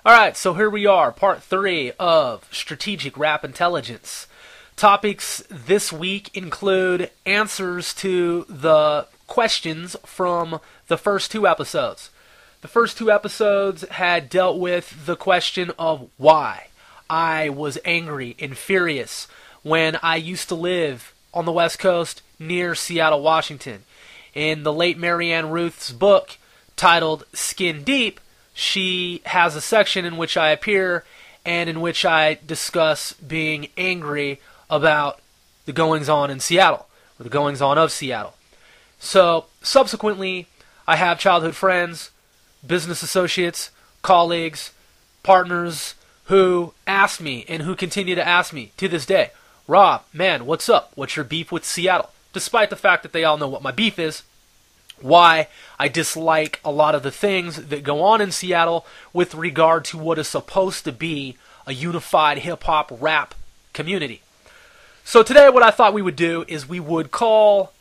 Alright, so here we are, part 3 of Strategic Rap Intelligence. Topics this week include answers to the questions from the first 2 episodes. The first 2 episodes had dealt with the question of why I was angry and furious when I used to live on the West Coast near Seattle, Washington. In the late Marianne Ruth's book titled Skin Deep, she has a section in which I appear and in which I discuss being angry about the goings-on in Seattle, or the goings-on of Seattle. So, subsequently, I have childhood friends, business associates, colleagues, partners who ask me and who continue to ask me to this day, Rob, man, what's up? What's your beef with Seattle? Despite the fact that they all know what my beef is, why I dislike a lot of the things that go on in Seattle with regard to what is supposed to be a unified hip-hop rap community. So today what I thought we would do is we would call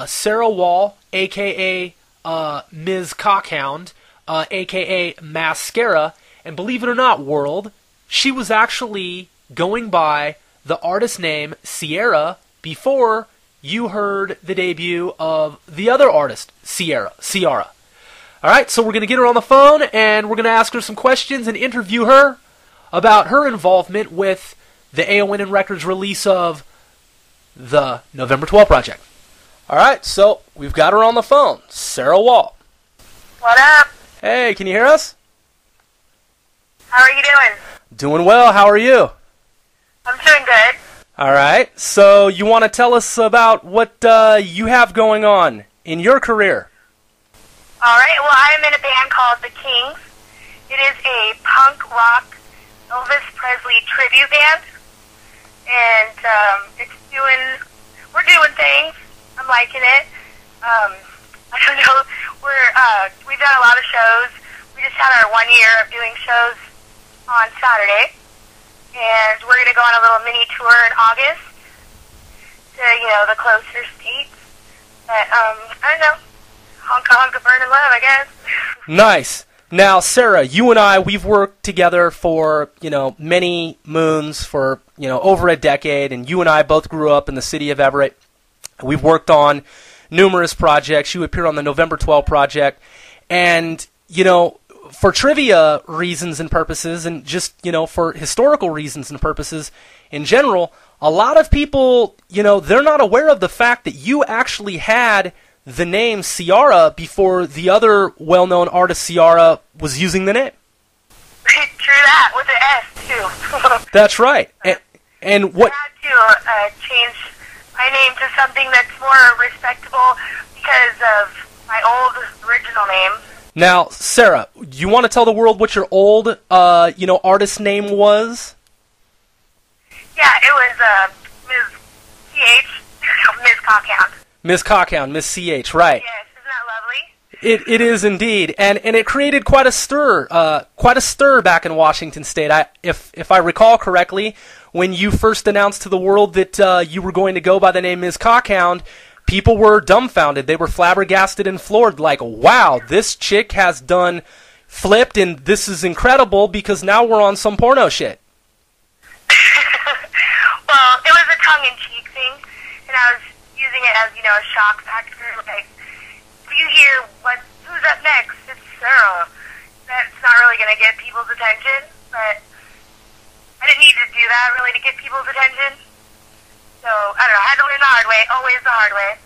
Sarah Wall, a.k.a. MazScarea, Hound, a.k.a. MazScarea, and believe it or not, world, she was actually going by the artist name Sierra before you heard the debut of the other artist, Ciara. Alright, so we're going to get her on the phone, and we're going to ask her some questions and interview her about her involvement with the AON Records release of the November 12 Project. Alright, so we've got her on the phone, Sarah Wall. What up? Hey, can you hear us? How are you doing? Doing well, how are you? I'm doing good. Alright, so you want to tell us about what you have going on in your career? Alright, well, I'm in a band called The Kings. It is a punk rock Elvis Presley tribute band. And we're doing things. I'm liking it. I don't know, we've done a lot of shows. We just had our 1 year of doing shows on Saturday. And we're going to go on a little mini tour in August to, the closer states. But, I don't know. Honka honka burning love, I guess. Nice. Now, Sarah, you and I, we've worked together for, many moons, for, over a decade. And you and I both grew up in the city of Everett. We've worked on numerous projects. You appeared on the November 12 Project. And, for trivia reasons and purposes, and just, for historical reasons and purposes in general, a lot of people, they're not aware of the fact that you actually had the name Ciara before the other well-known artist Ciara was using the name. True that, with an S, too. That's right. And what... I had to change my name to something that's more respectable because of my old original name. Now, Sarah, you want to tell the world what your old, artist name was? Yeah, it was, Ms. C.H., MazScarea. MazScarea, Miss C.H., right. Yes, isn't that lovely? It is indeed, and it created quite a stir back in Washington State. If I recall correctly, when you first announced to the world that you were going to go by the name MazScarea, people were dumbfounded. They were flabbergasted and floored, like, wow, this chick has done flipped, and this is incredible because now we're on some porno shit. Well, it was a tongue-in-cheek thing, and I was using it as, a shock factor. Like, if you hear who's up next, it's Sarah. That's not really going to get people's attention, but I didn't need to do that, really, to get people's attention. So, I don't know, I had to learn the hard way, always the hard way.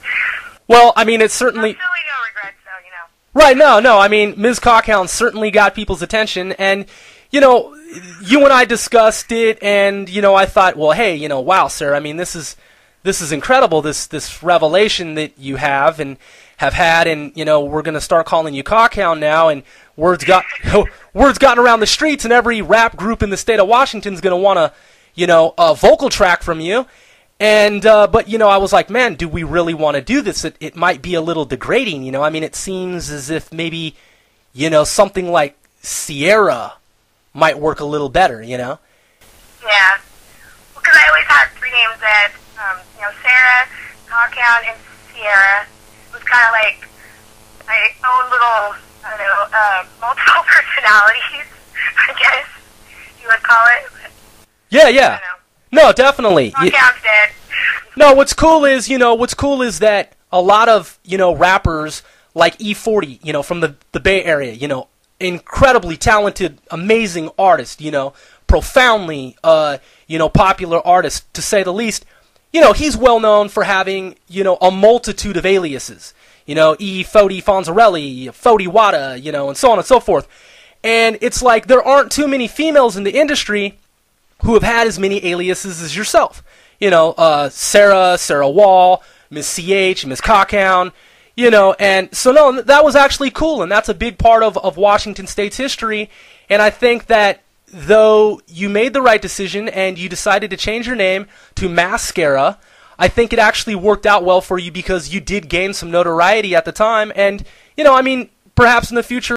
Well, I mean, it's certainly... Absolutely no regrets, though, Right, no, I mean, MazScarea certainly got people's attention, and, you and I discussed it, and, I thought, well, hey, wow, Sarah, I mean, this is incredible, this revelation that you have and have had, and, we're going to start calling you Cockhound now, and word's gotten around the streets, and every rap group in the state of Washington's going to want a vocal track from you. And, but, I was like, man, do we really want to do this? It might be a little degrading, I mean, it seems as if maybe, something like Sierra might work a little better, Yeah. Well, because I always had 3 names that, Sarah, Cockhound, and Sierra. It was kind of like my own little, I don't know, multiple personalities, I guess. Yeah, yeah. No, definitely. Countdown's dead. No, what's cool is that a lot of, rappers like E40, from the Bay Area, incredibly talented, amazing artist, profoundly, popular artist, to say the least. He's well known for having, a multitude of aliases. E40 Fonzarelli, Fody Wada, and so on and so forth. And it's like there aren't too many females in the industry who have had as many aliases as yourself. Sarah Wall, Miss CH, Miss Cockhound, and so no, that was actually cool, and that's a big part of Washington State's history. And I think that though you made the right decision and you decided to change your name to MazScarea, I think it actually worked out well for you because you did gain some notoriety at the time, and perhaps in the future